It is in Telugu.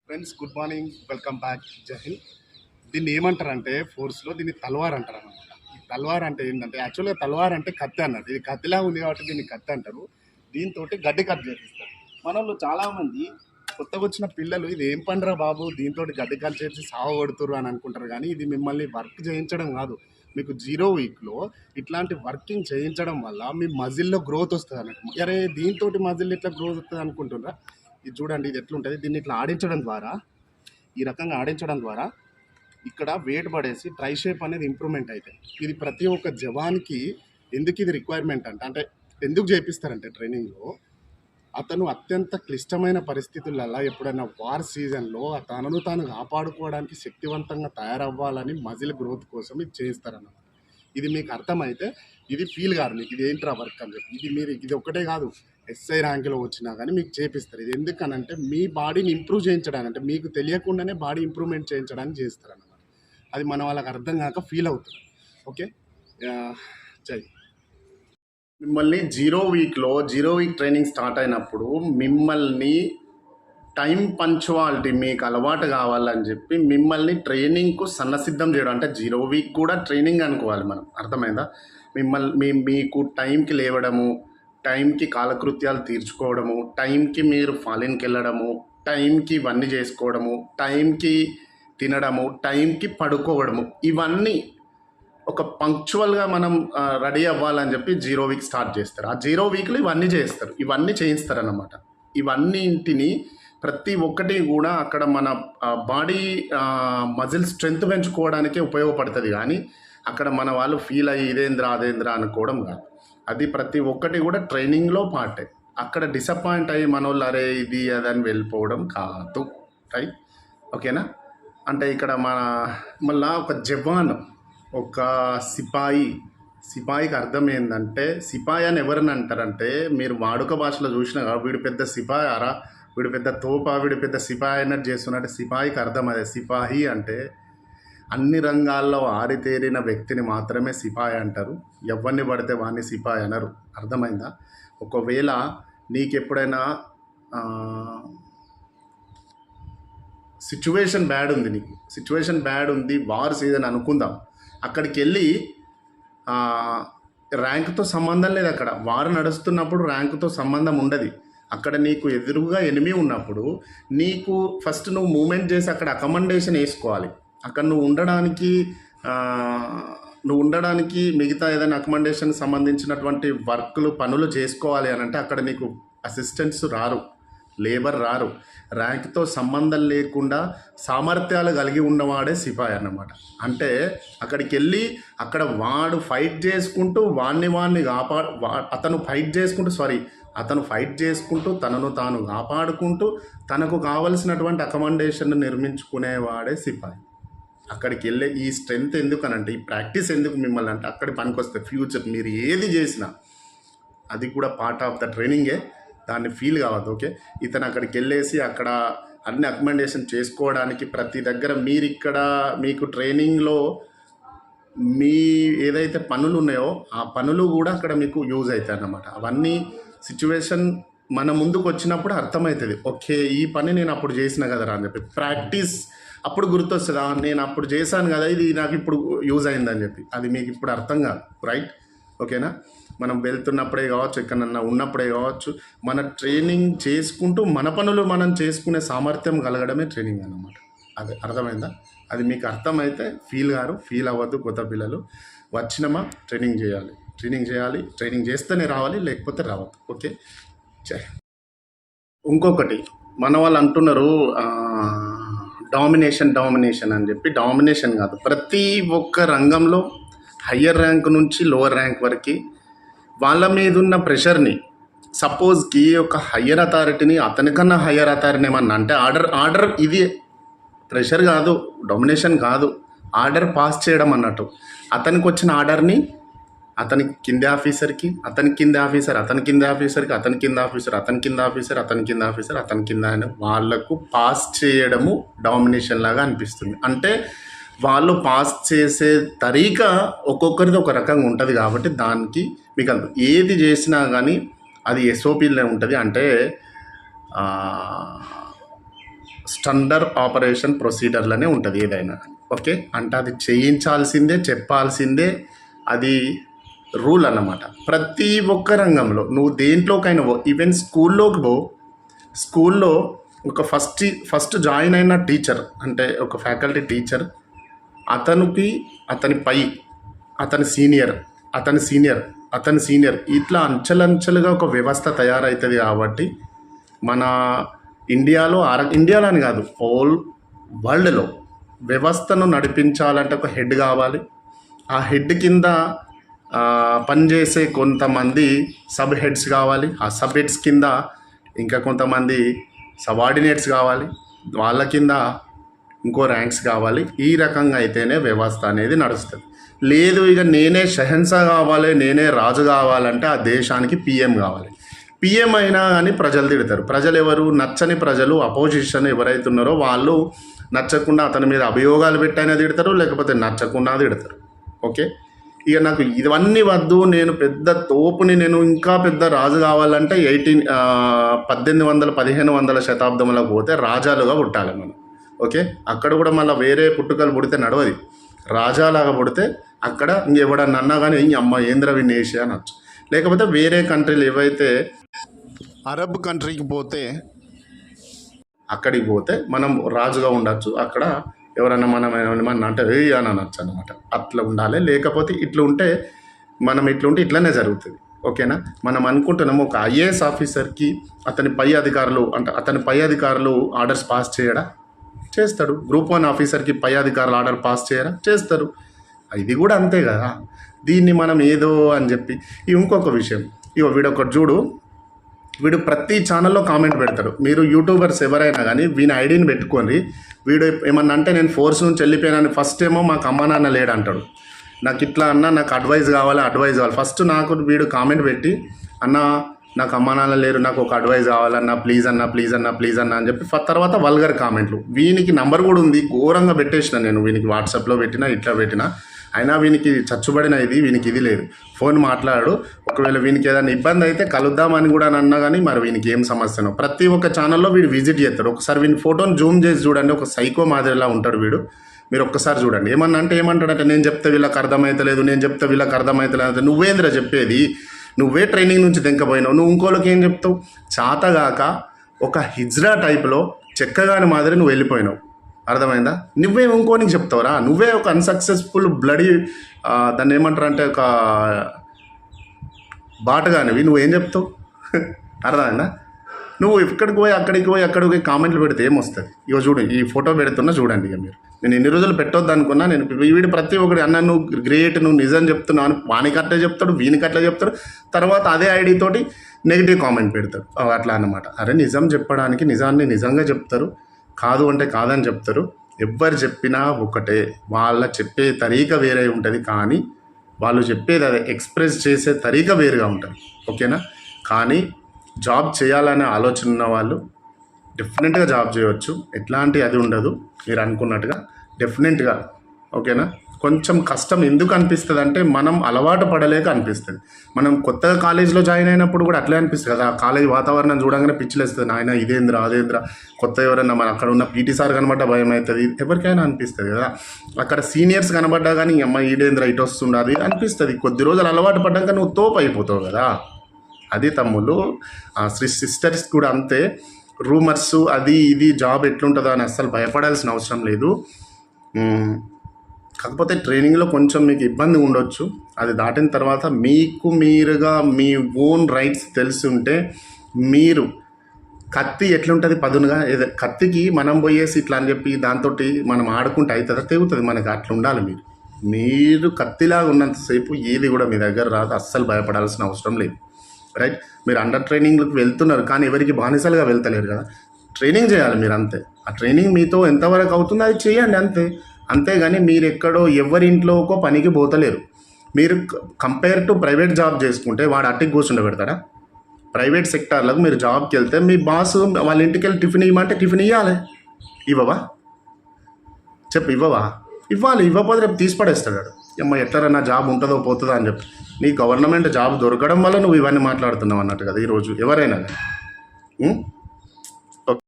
Friends, good morning, welcome back. జై హింద్. దీన్ని ఏమంటారంటే ఫోర్స్లో దీన్ని తల్వార్ అంటారు అనమాట. ఈ తల్వార్ అంటే ఏంటంటే యాక్చువల్గా తల్వార్ అంటే కత్తి అన్నట్టు. ఇది కత్తిలా ఉంది కాబట్టి దీన్ని కత్తి అంటారు. దీంతో గడ్డి కట్ చేపిస్తారు. మనలో చాలామంది కొత్తగా వచ్చిన పిల్లలు ఇది ఏం పండురా బాబు, దీంతో గడ్డి కట్ చేసి సాగు కొడుతురు అని అనుకుంటారు. కానీ ఇది మిమ్మల్ని వర్క్ చేయించడం కాదు. మీకు 0 వీక్లో ఇట్లాంటి వర్కింగ్ చేయించడం వల్ల మీ మజిల్లో గ్రోత్ వస్తుంది అన్నట్టు. అరే దీంతో మజిల్ ఇట్లా గ్రోత్ వస్తుంది అనుకుంటున్నారా? ఇది చూడండి, ఇది ఎట్లుంటుంది. దీన్ని ఇట్లా ఆడించడం ద్వారా, ఈ రకంగా ఆడించడం ద్వారా ఇక్కడ వెయిట్ పడేసి ట్రై షేప్ అనేది ఇంప్రూవ్మెంట్ అవుతాయి. ఇది ప్రతి ఒక్క జవాన్కి ఎందుకు ఇది రిక్వైర్మెంట్ అంటే ఎందుకు చేపిస్తారంటే ట్రైనింగ్లో అతను అత్యంత క్లిష్టమైన పరిస్థితులలో ఎప్పుడైనా వార్ సీజన్లో తనను తాను కాపాడుకోవడానికి శక్తివంతంగా తయారవ్వాలని మజిల్ గ్రోత్ కోసం ఇది చేయిస్తారన్నమాట. ఇది మీకు అర్థమైతే ఇది ఫీల్ కాదు మీకు ఇది ఏంట్రా వర్క్ అని చెప్పి. ఇది ఒక్కటే కాదు, ఎస్ఐ ర్యాంకులో వచ్చినా కానీ మీకు చేపిస్తారు. ఇది ఎందుకనంటే మీ బాడీని ఇంప్రూవ్ చేయించడానికి, అంటే మీకు తెలియకుండానే బాడీ ఇంప్రూవ్మెంట్ చేయించడానికి చేస్తారన్నమాట. అది మన వాళ్ళకి అర్థం కాక ఫీల్ అవుతుంది. ఓకే, జై. మిమ్మల్ని 0 వీక్ ట్రైనింగ్ స్టార్ట్ అయినప్పుడు మిమ్మల్ని టైం పంచువాలిటీ మీకు అలవాటు కావాలని చెప్పి మిమ్మల్ని ట్రైనింగ్కు సన్నసిద్ధం చేయడం, అంటే 0 వీక్ కూడా ట్రైనింగ్ అనుకోవాలి మనం. అర్థమైందా? మీకు టైంకి లేవడము, టైంకి కాలకృత్యాలు తీర్చుకోవడము, టైంకి మీరు ఫాలిన్కి వెళ్ళడము, టైంకి ఇవన్నీ చేసుకోవడము, టైంకి తినడము, టైంకి పడుకోవడము, ఇవన్నీ ఒక పంక్చువల్గా మనం రెడీ అవ్వాలని చెప్పి 0 వీక్ స్టార్ట్ చేస్తారు. ఆ 0 వీక్లో ఇవన్నీ చేస్తారు, ఇవన్నీ చేయిస్తారన్నమాట. ఇవన్నింటిని ప్రతి ఒక్కటి కూడా అక్కడ మన బాడీ మజిల్ స్ట్రెంగ్త్ పెంచుకోవడానికే ఉపయోగపడుతుంది. కానీ అక్కడ మన వాళ్ళు ఫీల్ అయ్యి ఇదేంద్రా అదేంద్రా అనుకోవడం కాదు. అది ప్రతి ఒక్కటి కూడా ట్రైనింగ్లో పార్టే. అక్కడ డిసప్పాయింట్ అయ్యి మనోళ్ళు అరే ఇది అదని వెళ్ళిపోవడం కాదు. రైట్, ఓకేనా? అంటే ఇక్కడ మళ్ళా ఒక జవాన్, ఒక సిపాయికి అర్థం ఏంటంటే, సిపాయి అని ఎవరిని అంటారంటే మీరు వాడుక భాషలో చూసినా వీడు పెద్ద సిపాయి అరా, వీడు పెద్ద తోపా, వీడు పెద్ద సిపాయి అన్నట్టు చేస్తున్నట్టు సిపాయికి అర్థం అదే. సిపాయి అంటే అన్ని రంగాల్లో ఆరితేరిన వ్యక్తిని మాత్రమే సిపాయి అంటారు. ఎవరిని పడితే వాడిని సిపాయి అనరు. అర్థమైందా? ఒకవేళ నీకు ఎప్పుడైనా సిచ్యువేషన్ బ్యాడ్ ఉంది, వార్ సీజన్ అనుకుందాం, అక్కడికి వెళ్ళి ర్యాంకుతో సంబంధం లేదు. అక్కడ వారు నడుస్తున్నప్పుడు ర్యాంకుతో సంబంధం ఉండదు. అక్కడ నీకు ఎదురుగా ఎనిమి ఉన్నప్పుడు నీకు ఫస్ట్ నువ్వు మూమెంట్ చేసి అక్కడ అకమండేషన్ వేసుకోవాలి. అక్కడ నువ్వు ఉండడానికి మిగతా ఏదైనా అకమండేషన్ సంబంధించినటువంటి పనులు చేసుకోవాలి అని అంటే అక్కడ నీకు అసిస్టెంట్స్ రారు, లేబర్ రారు. ర్యాంక్తో సంబంధం లేకుండా సామర్థ్యాలు కలిగి ఉన్నవాడే సిపాయి అన్నమాట. అంటే అక్కడికి వెళ్ళి అక్కడ వాడు ఫైట్ చేసుకుంటూ అతను ఫైట్ చేసుకుంటూ తనను తాను కాపాడుకుంటూ తనకు కావలసినటువంటి అకమండేషన్ నిర్మించుకునేవాడే సిపాయి. అక్కడికి వెళ్ళే ఈ స్ట్రెంగ్త్ ఎందుకనంటే, ఈ ప్రాక్టీస్ ఎందుకు మిమ్మల్ని అంటే అక్కడి పనికి వస్తే ఫ్యూచర్ మీరు ఏది చేసినా అది కూడా పార్ట్ ఆఫ్ ద ట్రైనింగే. దాన్ని ఫీల్ కావద్దు. ఓకే, ఇతను అక్కడికి వెళ్ళేసి అక్కడ అన్ని అకమెండేషన్ చేసుకోవడానికి ప్రతి దగ్గర మీకు ట్రైనింగ్లో మీ ఏదైతే పనులు ఉన్నాయో ఆ పనులు కూడా అక్కడ మీకు యూజ్ అవుతాయి అన్నమాట. అవన్నీ సిచ్యువేషన్ మన ముందుకు వచ్చినప్పుడు అర్థమవుతుంది. ఓకే, ఈ పని నేను అప్పుడు చేసిన కదరా అని చెప్పి ప్రాక్టీస్ అప్పుడు గుర్తొస్తుందా, నేను అప్పుడు చేశాను కదా, ఇది నాకు ఇప్పుడు యూజ్ అయిందని చెప్పి. అది మీకు ఇప్పుడు అర్థం కాదు. రైట్, ఓకేనా? మనం వెళ్తున్నప్పుడే కావచ్చు, ఎక్కడన్నా ఉన్నప్పుడే కావచ్చు, మన ట్రైనింగ్ చేసుకుంటూ మన పనులు మనం చేసుకునే సామర్థ్యం కలగడమే ట్రైనింగ్ అన్నమాట. అది అర్థమైందా? అది మీకు అర్థమైతే ఫీల్ అవ్వద్దు. కొత్త పిల్లలు వచ్చినమా ట్రైనింగ్ చేయాలి, ట్రైనింగ్ చేస్తేనే రావాలి, లేకపోతే రావద్దు. ఓకే, ఇంకొకటి మన వాళ్ళు అంటున్నారు డామినేషన్ అని చెప్పి. డామినేషన్ కాదు, ప్రతి ఒక్క రంగంలో హయ్యర్ ర్యాంక్ నుంచి లోవర్ ర్యాంక్ వరకు వాళ్ళ మీద ఉన్న ప్రెషర్ని, సపోజ్కి ఒక హయ్యర్ అథారిటీని అతనికన్నా హయ్యర్ అథారిటీ ఏమన్నా అంటే ఆర్డర్ ఇది ప్రెషర్ కాదు, డామినేషన్ కాదు, ఆర్డర్ పాస్ చేయడం అన్నట్టు. అతనికి వచ్చిన ఆర్డర్ని అతని కింద ఆఫీసర్కి, అతని కింద ఆఫీసర్, అతని కింద ఆఫీసర్కి, అతని కింద ఆఫీసర్, అతని కింద ఆఫీసర్, అతని కింద ఆఫీసర్, అతని కింద అని వాళ్లకు పాస్ చేయడము డామినేషన్ లాగా అనిపిస్తుంది. అంటే వాళ్ళు పాస్ చేసే తరీకా ఒక్కొక్కరిది ఒక రకంగా ఉంటుంది. కాబట్టి దానికి మీకు ఏది చేసినా కానీ అది ఎస్ఓపిలో ఉంటుంది. అంటే స్టాండర్డ్ ఆపరేషన్ ప్రొసీజర్లనే ఉంటుంది ఏదైనా. ఓకే, అంటే అది చేయించాల్సిందే, చెప్పాల్సిందే, అది రూల్ అన్నమాట. ప్రతి ఒక్క రంగంలో నువ్వు దేంట్లోకైనా ఈవెన్ స్కూల్లోకి పో, స్కూల్లో ఒక ఫస్ట్ జాయిన్ అయిన టీచర్ అంటే ఒక ఫ్యాకల్టీ టీచర్, అతనికి అతని పై అతని సీనియర్ అతని సీనియర్ అతని సీనియర్ ఇట్లా అంచెలంచెలుగా ఒక వ్యవస్థ తయారవుతుంది. కాబట్టి మన ఇండియాలో అని కాదు, హోల్ వరల్డ్లో వ్యవస్థను నడిపించాలంటే ఒక హెడ్ కావాలి. ఆ హెడ్ కింద పనిచేసే కొంతమంది సబ్ హెడ్స్ కావాలి. ఆ సబ్ హెడ్స్ కింద ఇంకా కొంతమంది సబార్డినేట్స్ కావాలి. వాళ్ళ కింద ఇంకో ర్యాంక్స్ కావాలి. ఈ రకంగా అయితేనే వ్యవస్థ అనేది నడుస్తుంది. లేదు ఇక నేనే షహన్సా కావాలి, నేనే రాజు కావాలంటే ఆ దేశానికి పిఎం కావాలి. పిఎం అయినా కానీ ప్రజలు తిడతారు. ప్రజలు ఎవరు? నచ్చని ప్రజలు, అపోజిషన్ ఎవరైతే ఉన్నారో వాళ్ళు నచ్చకుండా అతని మీద అభియోగాలు పెట్టైనా తిడతారు, లేకపోతే నచ్చకుండా తిడతారు. ఓకే, ఇక నాకు ఇవన్నీ వద్దు, నేను పెద్ద తోపుని, నేను ఇంకా పెద్ద రాజు కావాలంటే 1800-1500 శతాబ్దంలో పోతే రాజాలుగా పుట్టాలి మనం. ఓకే, అక్కడ కూడా మళ్ళీ వేరే పుట్టుకలు పుడితే నడవది. రాజాలాగా పుడితే అక్కడ ఇంకెవడన్నా అన్నా కానీ అమ్మ ఏంద్ర వినేషి అనొచ్చు. లేకపోతే వేరే కంట్రీలు ఏవైతే అరబ్ కంట్రీకి పోతే అక్కడికి పోతే మనం రాజుగా ఉండొచ్చు. అక్కడ ఎవరన్నా మనం ఏమన్నా అంటే అని అనొచ్చు అనమాట. అట్లా ఉండాలి. లేకపోతే ఇట్లా ఉంటే ఇట్లనే జరుగుతుంది. ఓకేనా, మనం అనుకుంటున్నాము ఒక ఐఏఎస్ ఆఫీసర్కి అతని పై అధికారులు ఆర్డర్స్ పాస్ చేయడా? చేస్తాడు. గ్రూప్ 1 ఆఫీసర్కి పై అధికారులు ఆర్డర్ పాస్ చేయరా? చేస్తారు. ఇది కూడా అంతే కదా. దీన్ని మనం ఏదో అని చెప్పి ఇంకొక విషయం, వీడొకటి చూడు, వీడు ప్రతి ఛానల్లో కామెంట్ పెడతారు. మీరు యూట్యూబర్స్ ఎవరైనా కానీ వీని ఐడిని పెట్టుకొని వీడు ఏమన్నా అంటే నేను ఫోర్స్ నుంచి వెళ్ళిపోయానని ఫస్ట్ ఏమో మాకు అమ్మ నాన్న లేడు అంటాడు. నాకు ఇట్లా అన్నా, నాకు అడ్వైజ్ కావాలి. ఫస్ట్ నాకు వీడు కామెంట్ పెట్టి అన్న నాకు అమ్మ నాన్న లేరు, నాకు ఒక అడ్వైజ్ కావాలన్నా, ప్లీజ్ అన్న అని చెప్పి తర్వాత వల్గర్ కామెంట్లు. వీనికి నంబర్ కూడా ఉంది, ఘోరంగా పెట్టేసిన నేను. వీనికి వాట్సాప్లో పెట్టినా, ఇట్లా పెట్టినా, అయినా వీనికి చచ్చుబడిన వీనికి ఇది లేదు. ఫోన్ మాట్లాడు, ఒకవేళ వీనికి ఏదైనా ఇబ్బంది అయితే కలుద్దామని కూడా అన్నా కానీ మరి వీనికి ఏం సమస్యనో ప్రతి ఒక్క ఛానల్లో వీడు విజిట్ చేస్తాడు. ఒకసారి వీని ఫోటోని జూమ్ చేసి చూడండి, ఒక సైకో మాదిరిలా ఉంటాడు వీడు. మీరు ఒక్కసారి చూడండి. ఏమంటాడంటే నేను చెప్తే వీళ్ళకి అర్థమవుతలేదు. నువ్వేంద్ర చెప్పేది? నువ్వే ట్రైనింగ్ నుంచి తెంకపోయినావు, నువ్వు ఇంకోళ్ళకి ఏం చెప్తావు? చాతగాక ఒక హిజ్రా టైప్లో చెక్కగాని మాదిరి నువ్వు వెళ్ళిపోయినావు. అర్థమైందా? నువ్వే ఇంకోనికి చెప్తావురా? నువ్వే ఒక అన్సక్సెస్ఫుల్ బ్లడీ దాన్ని ఏమంటారంటే ఒక బాటగానివి, నువ్వేం చెప్తావు? అర్థమైందా? నువ్వు అక్కడికి పోయి కామెంట్లు పెడితే ఏమొస్తుంది? ఇక చూడు, ఈ ఫోటో పెడుతున్నా చూడండి. ఇక మీరు నేను ఎన్ని రోజులు పెట్టొద్దు అనుకున్నా, నేను వీడి ప్రతి ఒక్కటి అన్న నువ్వు గ్రేట్, నువ్వు నిజం చెప్తున్నావు, వానికి అట్లా చెప్తాడు, వీనికి అట్లా చెప్తాడు. తర్వాత అదే ఐడి తోటి నెగిటివ్ కామెంట్ పెడతాడు. అట్లా అన్నమాట. అరే నిజం చెప్పడానికి నిజాన్ని నిజంగా చెప్తారు, కాదు అంటే కాదని చెప్తారు. ఎవ్వరు చెప్పినా ఒకటే, వాళ్ళ చెప్పే తరీక వేరే ఉంటుంది, కానీ వాళ్ళు చెప్పేది అదే ఎక్స్ప్రెస్ చేసే తరీక వేరుగా ఉంటుంది. ఓకేనా? కానీ జాబ్ చేయాలనే ఆలోచన ఉన్న వాళ్ళు డెఫినెట్గా జాబ్ చేయవచ్చు. ఎట్లాంటి అది ఉండదు మీరు అనుకున్నట్టుగా, డెఫినెట్గా. ఓకేనా? కొంచెం కష్టం ఎందుకు అనిపిస్తుంది అంటే మనం అలవాటు పడలేక అనిపిస్తుంది. మనం కొత్తగా కాలేజీలో జాయిన్ అయినప్పుడు కూడా అట్లే అనిపిస్తుంది కదా. కాలేజ్ వాతావరణం చూడగానే పిచ్చిలేస్తుంది, నాయన ఇదేంద్రా అదేంద్రా, కొత్త ఎవరన్నా మన అక్కడ ఉన్న పీటీ సార్ కనబడ్డా భయం అవుతుంది, ఎవరికైనా అనిపిస్తుంది కదా. అక్కడ సీనియర్స్ కనబడ్డా కానీ అమ్మ ఈడేంద్రా ఇటు వస్తుండదు అనిపిస్తుంది. కొద్ది రోజులు అలవాటు పడ్డాక నువ్వు తోపు అయిపోతావు కదా. అది తమ్ముళ్ళు, సిస్టర్స్ కూడా అంతే. రూమర్స్ అది ఇది జాబ్ ఎట్లుంటుందో అని అస్సలు భయపడాల్సిన అవసరం లేదు. కాకపోతే ట్రైనింగ్లో కొంచెం మీకు ఇబ్బంది ఉండొచ్చు. అది దాటిన తర్వాత మీకు మీరుగా మీ ఓన్ రైట్స్ తెలిసి ఉంటే, మీరు కత్తి ఎట్లుంటుంది పదునుగా, ఏదో కత్తికి మనం పోయేసి ఇట్లా అని చెప్పి దాంతో మనం ఆడుకుంటే అవుతుందా? తెగుతుంది మనకి. అట్లా ఉండాలి మీరు కత్తిలాగా ఉన్నంతసేపు ఏది కూడా మీ దగ్గర రాదు. అస్సలు భయపడాల్సిన అవసరం లేదు. రైట్? మీరు అండర్ ట్రైనింగ్కి వెళ్తున్నారు, కానీ ఎవరికి బానిసలుగా వెళ్తలేరు కదా. ట్రైనింగ్ చేయాలి మీరు, అంతే. ఆ ట్రైనింగ్ మీతో ఎంతవరకు అవుతుందో అది చేయండి, అంతేగాని మీరు ఎక్కడో ఎవరింట్లోకో పనికి పోతలేరు. మీరు కంపేర్ టు ప్రైవేట్ జాబ్ చేసుకుంటే వాడు అట్టికి కూర్చుండబెడతాడా? ప్రైవేట్ సెక్టార్లకు మీరు జాబ్కి వెళ్తే మీ బాస్ వాళ్ళ ఇంటికి వెళ్ళి టిఫిన్ ఇవ్వమంటే టిఫిన్ ఇవ్వాలి. ఇవ్వవా? ఇవ్వాలి. ఇవ్వకపోతే రేపు తీసి పడేస్తాడు. అమ్మ ఎట్లరన్నా జాబ్ ఉంటుందో పోతుందో అని చెప్పి. నీ గవర్నమెంట్ జాబ్ దొరకడం వల్ల నువ్వు ఇవన్నీ మాట్లాడుతున్నావు అన్నట్టు కదా ఈరోజు ఎవరైనా.